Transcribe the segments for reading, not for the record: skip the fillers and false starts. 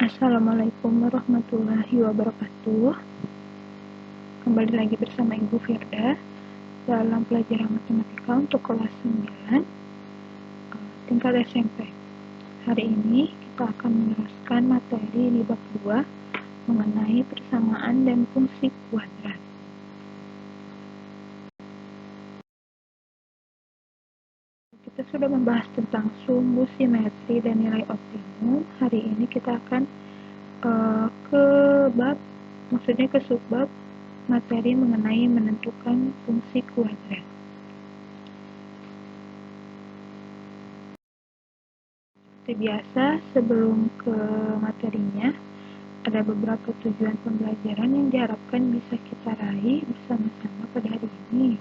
Assalamualaikum warahmatullahi wabarakatuh. Kembali lagi bersama Ibu Firda dalam pelajaran matematika untuk kelas 9 tingkat SMP. Hari ini kita akan meneruskan materi di bab 2 mengenai persamaan dan fungsi kuadrat. Kita sudah membahas tentang sumbu, simetri, dan nilai optimum. Hari ini kita akan ke subbab materi mengenai menentukan fungsi kuadrat. Seperti biasa, sebelum ke materinya, ada beberapa tujuan pembelajaran yang diharapkan bisa kita raih bersama-sama pada hari ini.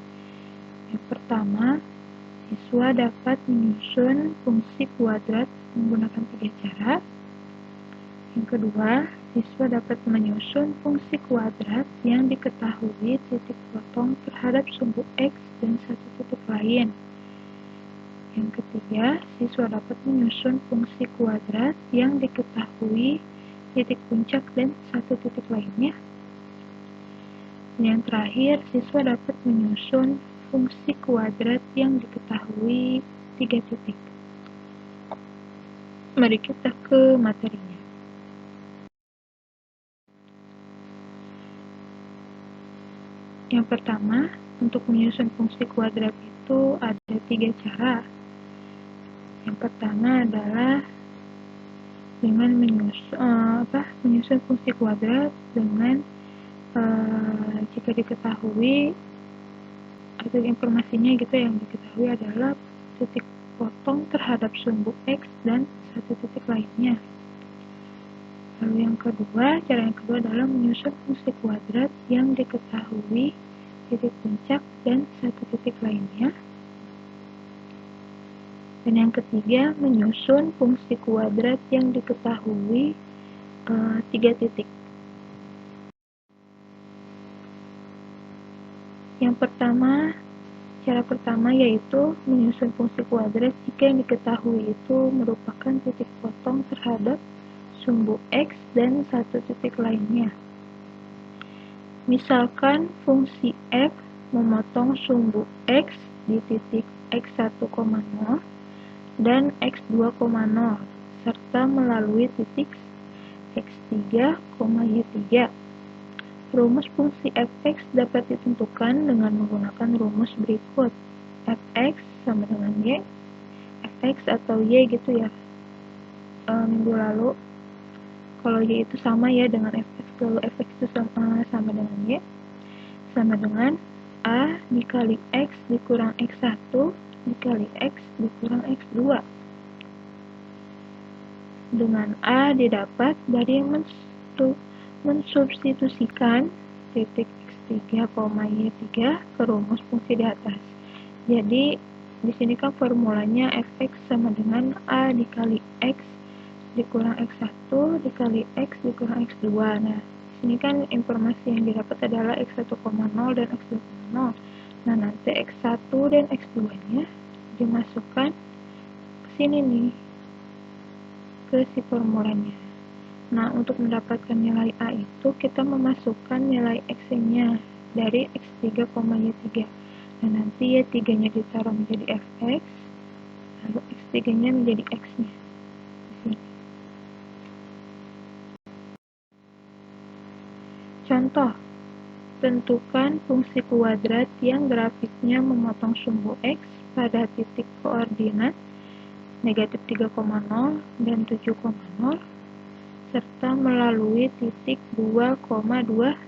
Yang pertama, siswa dapat menyusun fungsi kuadrat menggunakan 3 cara. Yang kedua, siswa dapat menyusun fungsi kuadrat yang diketahui titik potong terhadap sumbu X dan satu titik lain. Yang ketiga, siswa dapat menyusun fungsi kuadrat yang diketahui titik puncak dan satu titik lainnya. Yang terakhir, siswa dapat menyusun fungsi kuadrat yang diketahui 3 titik. Mari kita ke materinya. Yang pertama, untuk menyusun fungsi kuadrat itu ada 3 cara. Yang pertama adalah dengan menyusun fungsi kuadrat dengan jika diketahui atau informasinya gitu yang diketahui adalah titik potong terhadap sumbu X dan satu titik lainnya. Lalu cara yang kedua adalah menyusun fungsi kuadrat yang diketahui titik puncak dan satu titik lainnya. Dan yang ketiga, menyusun fungsi kuadrat yang diketahui 3 titik. Cara pertama yaitu menyusun fungsi kuadrat jika yang diketahui itu merupakan titik potong terhadap sumbu X dan satu titik lainnya. Misalkan fungsi f memotong sumbu X di titik X1,0 dan X2,0 serta melalui titik X3, Y3. Rumus fungsi fx dapat ditentukan dengan menggunakan rumus berikut. Fx sama dengan y, fx atau y gitu ya. Minggu lalu, kalau y itu sama ya dengan fx, lalu fx itu sama dengan y, sama dengan a dikali x dikurang x1 dikali x dikurang x2. Dengan a didapat dari mensubstitusikan titik x3, y3 ke rumus fungsi di atas. Jadi di sini kan formulanya fx sama dengan a dikali x dikurang x1 dikali x dikurang x2. Nah, di sini kan informasi yang didapat adalah x1,0 dan x2,0. Nah, nanti x1 dan x2-nya dimasukkan ke sini nih, ke si formulanya. Nah, untuk mendapatkan nilai A itu kita memasukkan nilai X-nya dari X3, Y3. Nah, nanti Y3-nya ditaruh menjadi Fx, lalu X3-nya menjadi X-nya. Di sini. Contoh, tentukan fungsi kuadrat yang grafiknya memotong sumbu X pada titik koordinat negatif 3,0 dan 7,0 serta melalui titik 2,25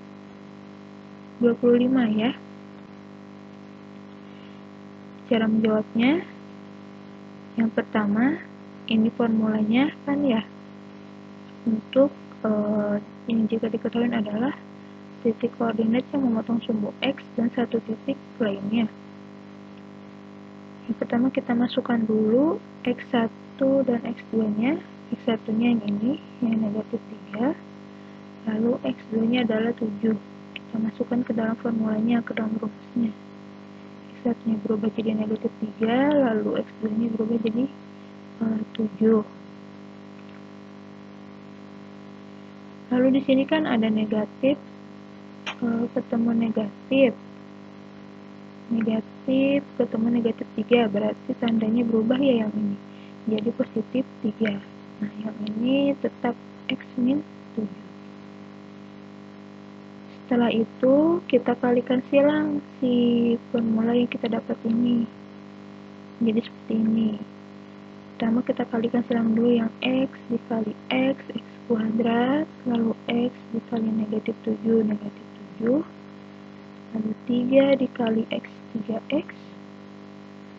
ya. Cara menjawabnya, yang pertama, ini formulanya kan ya, untuk yang jika diketahui adalah titik koordinat yang memotong sumbu X dan satu titik lainnya. Yang pertama kita masukkan dulu X1 dan X2-nya. X1-nya yang ini, yang negatif 3. Lalu X2-nya adalah 7. Kita masukkan ke dalam formulanya, ke dalam rumusnya. X1-nya berubah jadi negatif 3, lalu X2-nya berubah jadi 7. Lalu di sini kan ada negatif ketemu negatif ketemu negatif 3, berarti tandanya berubah ya yang ini jadi positif 3. Nah yang ini tetap X min 7. Setelah itu kita kalikan silang si formula yang kita dapat ini jadi seperti ini. Pertama kita kalikan silang dulu yang X dikali X kuadrat, lalu X dikali negatif 7 negatif 7, lalu 3 dikali X 3X,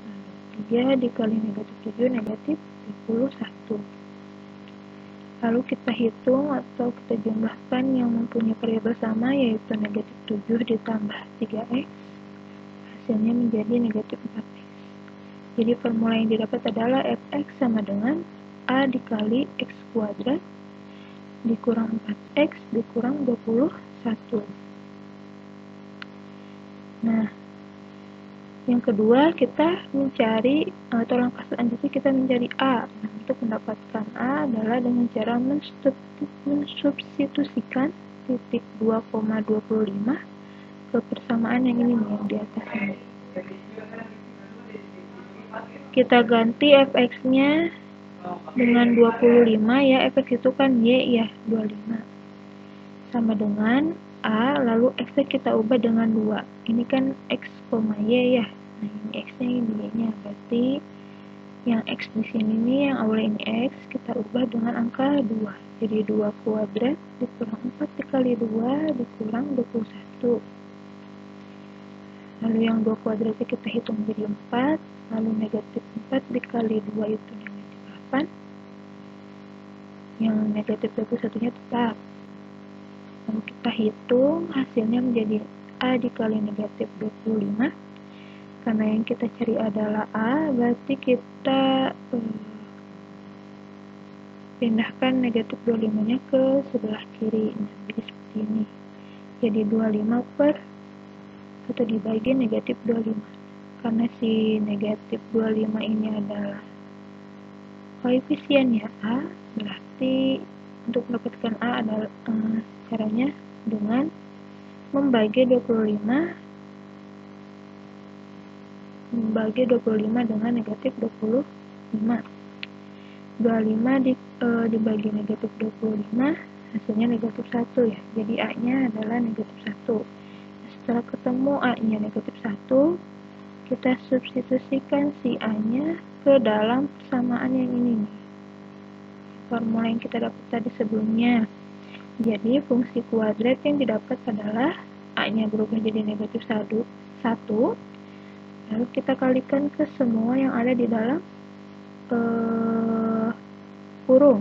lalu 3 dikali negatif 7 negatif 21. Lalu kita hitung atau kita jumlahkan yang mempunyai variabel sama yaitu negatif 7 ditambah 3X, hasilnya menjadi negatif 4X. Jadi formula yang didapat adalah Fx sama dengan A dikali X kuadrat dikurang 4X dikurang 21. Nah, yang kedua kita mencari atau langkah selanjutnya kita mencari A. Nah, untuk mendapatkan A adalah dengan cara mensubstitusikan titik 2,25 ke persamaan yang ini nih, yang di atas ini. Kita ganti Fx-nya dengan 25 ya, Fx itu kan Y ya, 25. Sama dengan A, lalu X-nya kita ubah dengan 2. Ini kan X, Y ya. Nah, ini X-nya, ini Y-nya. Berarti yang X di sini nih, yang awalnya ini X, kita ubah dengan angka 2. Jadi 2 kuadrat dikurang 4 dikali 2 dikurang 21. Lalu yang 2 kuadratnya kita hitung jadi 4. Lalu negatif 4 dikali 2 itu negatif 8. Yang negatif 21-nya tetap. Lalu kita hitung hasilnya menjadi A dikali negatif 25. Karena yang kita cari adalah A, berarti kita pindahkan negatif 25 nya ke sebelah kiri. Nah, jadi seperti ini. Jadi 25 per atau dibagi negatif 25. Karena si negatif 25 ini adalah koefisiennya A, berarti untuk mendapatkan A adalah caranya dengan membagi 25 dengan negatif 25. 25 dibagi negatif 25 hasilnya negatif 1 ya. Jadi A nya adalah negatif 1. Setelah ketemu A nya negatif 1, kita substitusikan si A nya ke dalam persamaan yang ini nih, formula yang kita dapat tadi sebelumnya. Jadi fungsi kuadrat yang didapat adalah A nya berubah jadi negatif 1, lalu kita kalikan ke semua yang ada di dalam kurung.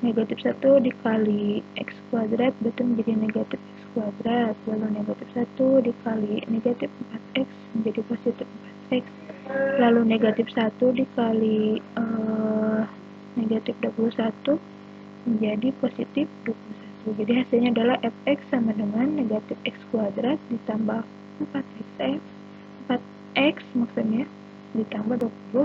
Negatif 1 dikali X kuadrat berarti menjadi negatif X kuadrat, lalu negatif 1 dikali negatif 4X menjadi positif 4X, lalu negatif 1 dikali negatif 21 menjadi positif 21. Jadi hasilnya adalah Fx sama dengan negatif X kuadrat ditambah 4X maksudnya ditambah 21.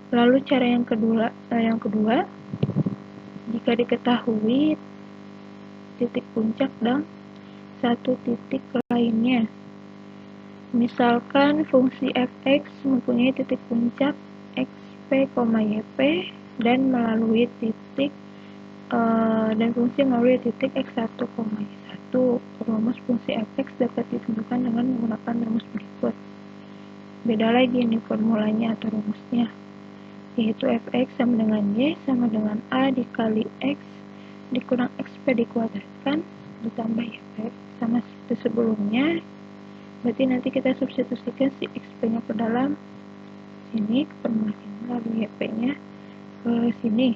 Lalu cara yang kedua, jika diketahui titik puncak dan satu titik lainnya. Misalkan fungsi fx mempunyai titik puncak xp, yp dan melalui titik dan fungsi melalui titik x1, y1. Rumus fungsi fx dapat ditentukan dengan menggunakan rumus berikut. Beda lagi nih formulanya atau rumusnya, yaitu fx sama dengan y sama dengan a dikali x dikurang xp dikuadratkan ditambah yp, sama seperti sebelumnya. Berarti nanti kita substitusikan si xp nya ke dalam sini, ke formula sini, lalu yp nya ke sini.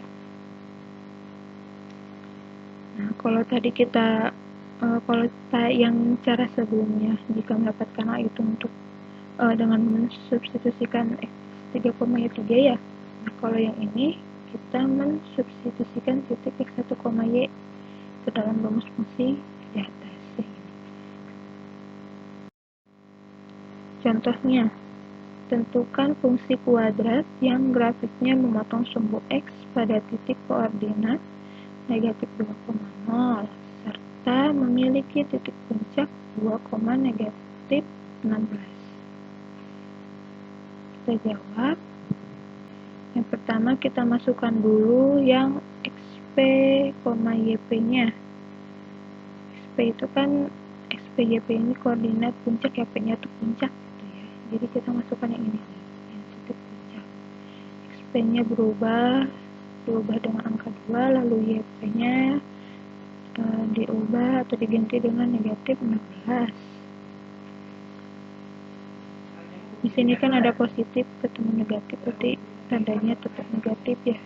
Nah, kalau tadi kita yang cara sebelumnya, jika mendapatkan A itu untuk dengan mensubstitusikan x 3,y3 ya. Nah, kalau yang ini kita mensubstitusikan titik x1, y ke dalam rumus fungsi di atas ini. Contohnya, Tentukan fungsi kuadrat yang grafiknya memotong sumbu X pada titik koordinat negatif 2,0 serta memiliki titik puncak 2, negatif 16. Kita jawab. Yang pertama kita masukkan dulu yang XP, YP-nya. XP itu kan XP, YP ini koordinat puncak, YP-nya itu puncak gitu ya. Jadi kita masukkan yang ini nih, yang titik puncak. XP-nya berubah dengan angka 2, lalu YP-nya diubah atau diganti dengan negatif 16. Di sini kan ada positif ketemu negatif, berarti tandanya tetap negatif ya.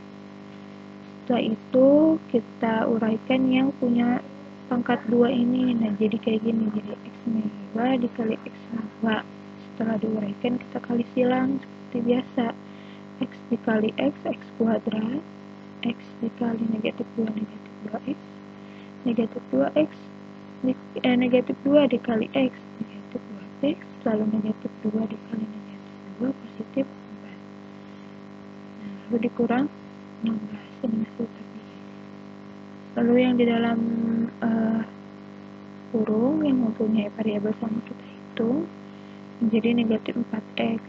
Setelah itu kita uraikan yang punya pangkat 2 ini. Nah, jadi kayak gini, jadi X-2 dikali X-2. Setelah diuraikan kita kali silang seperti biasa. X dikali X, X kuadrat. X dikali negatif 2, negatif 2X. Negatif 2X, negatif 2 dikali X, negatif 2X. Lalu negatif 2 dikali negatif 2, positif 4. Nah, lalu dikurang 16. Ini masih tapi. Lalu yang di dalam kurung yang mempunyai variabel sama kita hitung menjadi negatif 4X.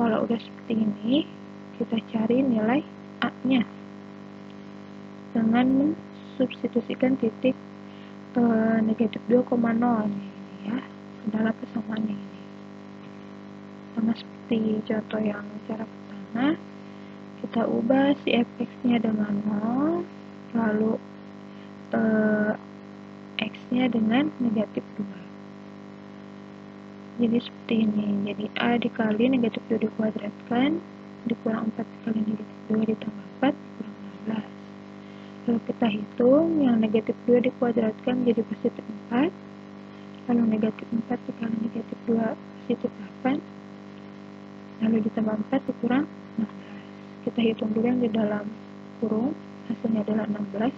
Kalau udah seperti ini, kita cari nilai A-nya dengan mensubstitusikan titik negatif 2,0 ini ya ke dalam persamaan ini. Sama seperti contoh yang cara pertama, kita ubah si fx-nya dengan 0, lalu x-nya dengan negatif 2. Jadi seperti ini. Jadi A dikali negatif 2 dikuadratkan, dikurang 4 dikali negatif 2 ditambah 4 dikurang 16. Lalu kita hitung yang negatif 2 dikuadratkan jadi positif 4. Lalu negatif 4 dikali negatif 2 positif 8. Lalu ditambah 4 dikurang 16. Kita hitung dulu yang di dalam kurung, hasilnya adalah 16.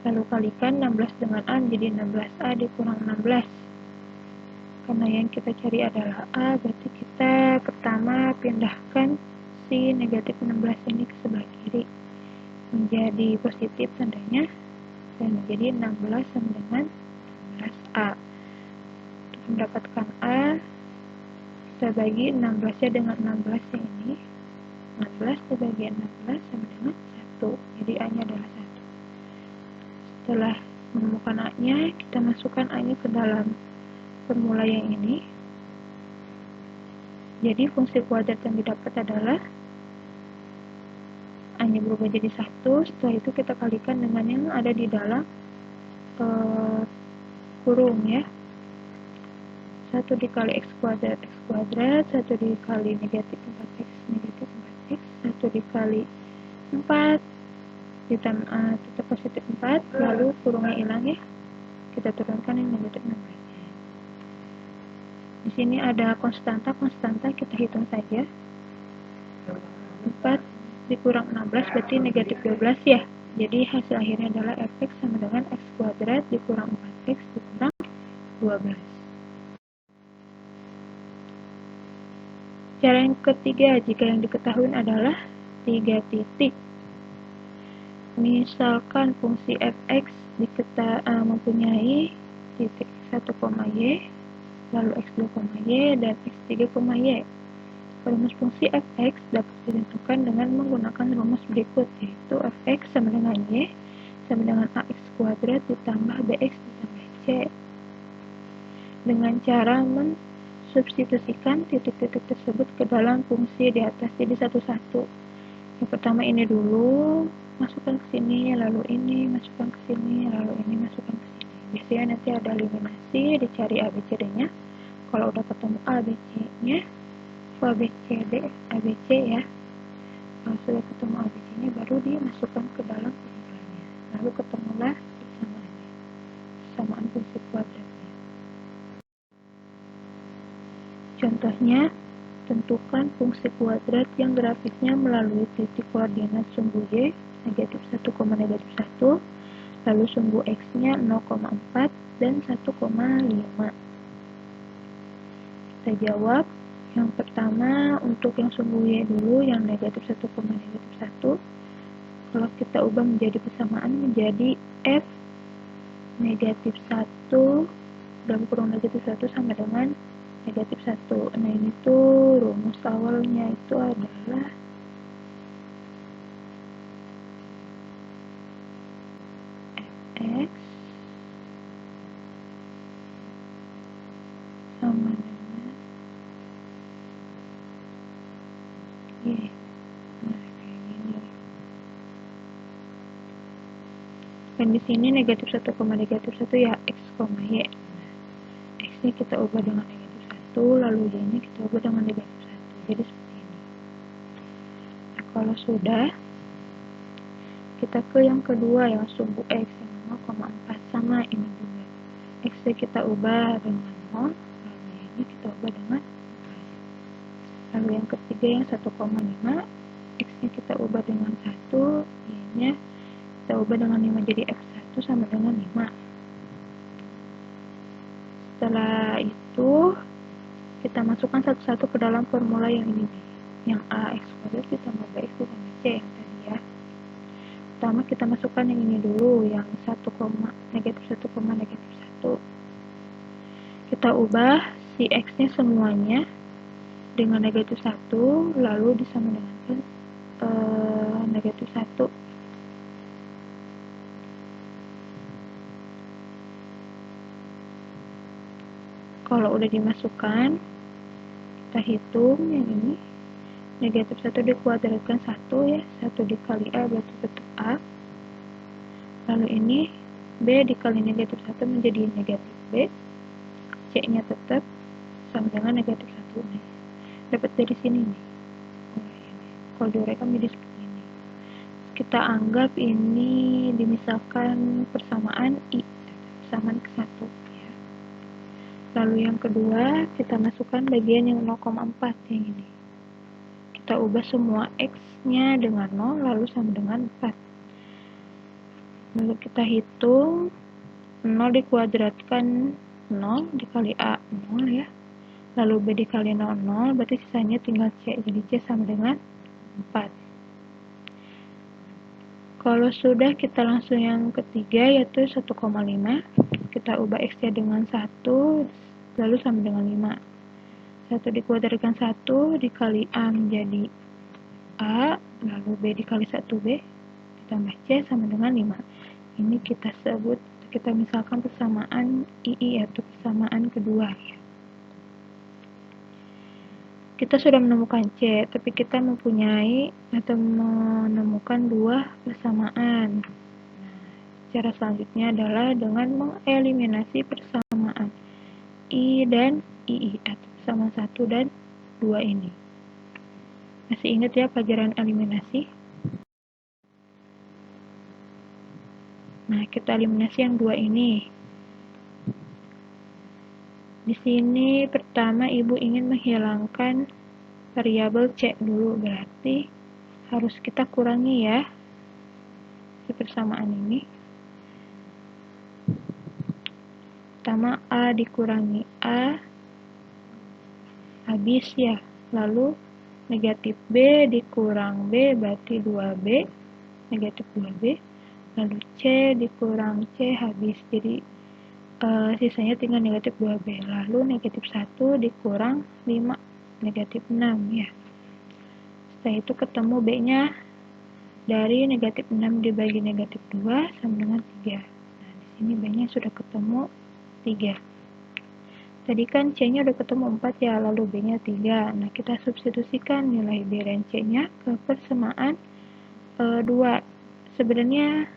Lalu kalikan 16 dengan A menjadi 16A dikurang 16. Karena yang kita cari adalah A, berarti kita pertama pindahkan si negatif 16 ini ke sebelah kiri menjadi positif tandanya, dan menjadi 16 sama dengan 16A. Untuk mendapatkan A, kita bagi 16 nya dengan 16 yang ini. 16 dibagi 16 sama dengan 1, jadi A nya adalah 1. Setelah menemukan A nya, kita masukkan A nya ke dalam formula yang ini. Jadi fungsi kuadrat yang didapat adalah A-nya berubah jadi 1. Setelah itu kita kalikan dengan yang ada di dalam kurung ya. 1 dikali X kuadrat, 1 dikali negatif 4X, negatif 4X, 1 dikali 4 ditambah tetap positif 4, lalu kurungnya hilang ya. Kita turunkan yang negatif 16. Di sini ada konstanta kita hitung saja. 4 dikurang 16 berarti negatif 12 ya. Jadi hasil akhirnya adalah fx sama dengan x kuadrat dikurang 4x dikurang 12. Cara yang ketiga, jika yang diketahui adalah 3 titik. Misalkan fungsi fx mempunyai titik x1, y, lalu x2, y, dan x3, y. Rumus fungsi fx dapat ditentukan dengan menggunakan rumus berikut, yaitu fx sama dengan y sama dengan ax kuadrat ditambah bx ditambah c. Dengan cara mensubstitusikan titik-titik tersebut ke dalam fungsi di atas, jadi satu-satu. Yang pertama ini dulu, masukkan ke sini, lalu ini, masukkan ke sini, lalu ini, masukkan ke sini. Biasanya nanti ada eliminasi, dicari ABCD-nya. Kalau udah ketemu ABC-nya, ABCD, ABC ya. Kalau sudah ketemu ABC-nya, baru dimasukkan ke dalam formulanya. Lalu ketemulah persamaan fungsi kuadratnya. Contohnya, tentukan fungsi kuadrat yang grafiknya melalui titik koordinat sumbu y, negatif 1, negatif 1, lalu sumbu x-nya 0,4 dan 1,5. kita jawab. Yang pertama untuk yang sumbu Y dulu, yang negatif 1, negatif 1. Kalau kita ubah menjadi persamaan menjadi F negatif 1 dalam kurung negatif 1 sama dengan negatif 1. Nah ini tuh rumus awalnya itu adalah Fx sama dengan Y. Nah kayak gini. Dan di sini negatif 1, negatif 1 ya X, Y. X nya kita ubah dengan negatif 1, lalu Y nya kita ubah dengan negatif 1. Jadi seperti ini. Nah kalau sudah, kita ke yang kedua, yang sumbu X yang 0,4 sama ini juga. X nya kita ubah dengan 0, lalu Y nya kita ubah dengan 4. Lalu yang ketiga yang 1,5, X nya kita ubah dengan 1, Y nya kita ubah dengan 5, jadi F1 sama dengan 5. Setelah itu kita masukkan satu-satu ke dalam formula yang ini nih, yang AX kuadrat ditambah BX ditambah C yang tadi ya. Pertama kita masukkan yang ini dulu, yang 1, negatif 1, negatif 1. Kita ubah si X nya semuanya dengan negatif 1, lalu disama dengan negatif 1. Kalau udah dimasukkan, kita hitung yang ini. Negatif 1 dikuadratkan 1 ya, 1 dikali A berarti tetap A. Lalu ini B dikali negatif 1 menjadi negatif B. C nya tetap sama dengan negatif 1 nih. Dapat dari sini nih. Kalau diuraikan menjadi seperti ini. Kita anggap ini dimisalkan persamaan I, persamaan ke 1 ya. Lalu yang kedua, kita masukkan bagian yang 0,4 yang ini. Kita ubah semua X-nya dengan 0, lalu sama dengan 4. Lalu kita hitung, 0 dikuadratkan 0, dikali A 0 ya. Lalu B dikali 0, 0, berarti sisanya tinggal C. Jadi C sama dengan 4. Kalau sudah, kita langsung yang ketiga, yaitu 1,5. Kita ubah X-nya dengan 1, lalu sama dengan 5. 1 dikuadratkan 1, dikali A menjadi A, lalu B dikali 1B, ditambah C sama dengan 5. Ini kita sebut, kita misalkan persamaan II, yaitu persamaan kedua. Kita sudah menemukan C, tapi kita mempunyai atau menemukan dua persamaan. Cara selanjutnya adalah dengan mengeliminasi persamaan I dan II, atau persamaan 1 dan 2 ini. Masih ingat ya pelajaran eliminasi? Nah, kita eliminasi yang 2 ini. Di sini pertama ibu ingin menghilangkan variabel C dulu, berarti harus kita kurangi ya si persamaan ini. Pertama A dikurangi A habis ya, lalu negatif B dikurang B berarti 2B, negatif 2B, lalu C dikurang C habis, jadi sisanya tinggal negatif 2B, lalu negatif 1 dikurang 5, negatif 6 ya. Setelah itu ketemu B nya dari negatif 6 dibagi negatif 2 sama dengan 3. Nah di sini B nya sudah ketemu 3. Tadi kan C nya udah ketemu 4 ya, lalu B nya 3. Nah kita substitusikan nilai B dan C nya ke persamaan 2. Sebenarnya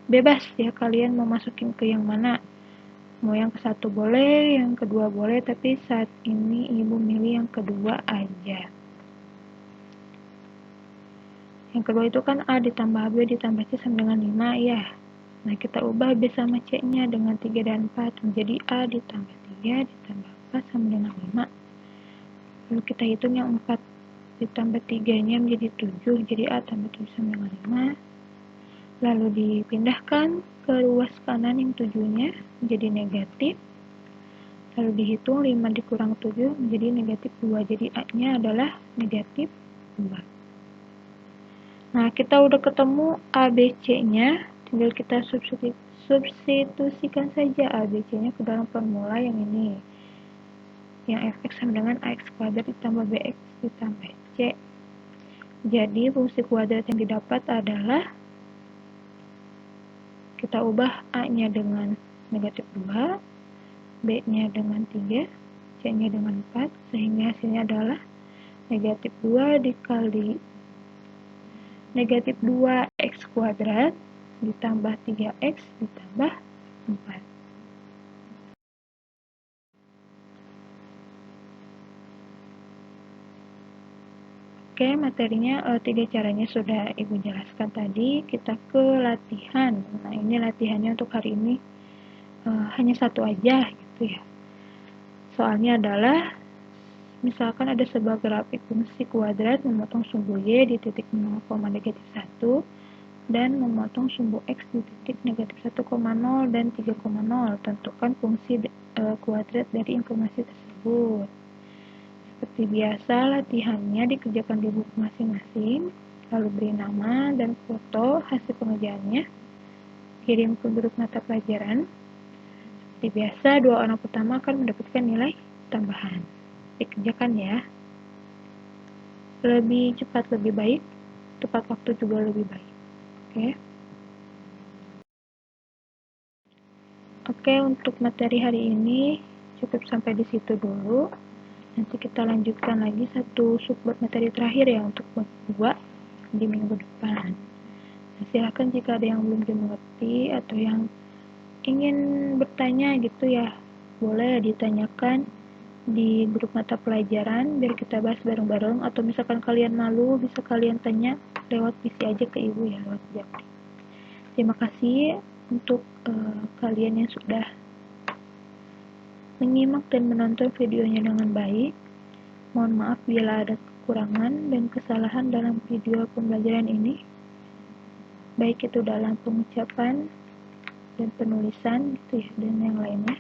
bebas ya kalian mau masukin ke yang mana. Mau yang ke 1 boleh, yang kedua boleh, tapi saat ini ibu milih yang kedua aja. Yang kedua itu kan A ditambah B ditambah C sama dengan 5 ya. Nah kita ubah B sama C nya dengan 3 dan 4 menjadi A ditambah 3 ditambah 4 sama dengan 5. Lalu kita hitung yang 4 ditambah 3 nya menjadi 7, jadi A tambah 7 sama dengan 5. Lalu dipindahkan ke ruas kanan yang 7 nya menjadi negatif. Lalu dihitung 5 dikurang 7 menjadi negatif 2. Jadi A-nya adalah negatif 2. Nah, kita udah ketemu A, B, C-nya. Tinggal kita substitusikan saja A, B, C-nya ke dalam formula yang ini. Yang fx sama dengan ax kuadrat ditambah bx ditambah c. Jadi fungsi kuadrat yang didapat adalah kita ubah A-nya dengan negatif 2, B-nya dengan 3, C-nya dengan 4, sehingga hasilnya adalah negatif 2 dikali negatif 2x kuadrat ditambah 3x ditambah 4. Oke, materinya 3 caranya sudah Ibu jelaskan tadi. Kita ke latihan. Nah, ini latihannya untuk hari ini hanya satu aja gitu ya. Soalnya adalah misalkan ada sebuah grafik fungsi kuadrat memotong sumbu y di titik 0, negatif 1 dan memotong sumbu x di titik negatif 1,0 dan 3,0. Tentukan fungsi kuadrat dari informasi tersebut. Seperti biasa, latihannya dikerjakan di buku masing-masing, lalu beri nama dan foto hasil pengerjaannya, kirim ke grup mata pelajaran. Seperti biasa, 2 orang pertama akan mendapatkan nilai tambahan. Dikerjakan ya. Lebih cepat lebih baik, tepat waktu juga lebih baik. Oke, untuk materi hari ini cukup sampai di situ dulu. Nanti kita lanjutkan lagi satu subbab materi terakhir ya untuk bab 2 di minggu depan. Nah, silakan jika ada yang belum dimengerti atau yang ingin bertanya gitu ya, boleh ditanyakan di grup mata pelajaran biar kita bahas bareng-bareng, atau misalkan kalian malu bisa kalian tanya lewat PC aja ke Ibu ya, lewat Japri. Terima kasih untuk kalian yang sudah menyimak dan menonton videonya dengan baik. Mohon maaf bila ada kekurangan dan kesalahan dalam video pembelajaran ini, baik itu dalam pengucapan dan penulisan gitu ya, dan yang lainnya.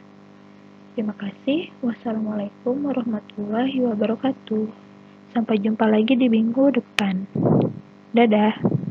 Terima kasih. Wassalamualaikum warahmatullahi wabarakatuh. Sampai jumpa lagi di minggu depan. Dadah.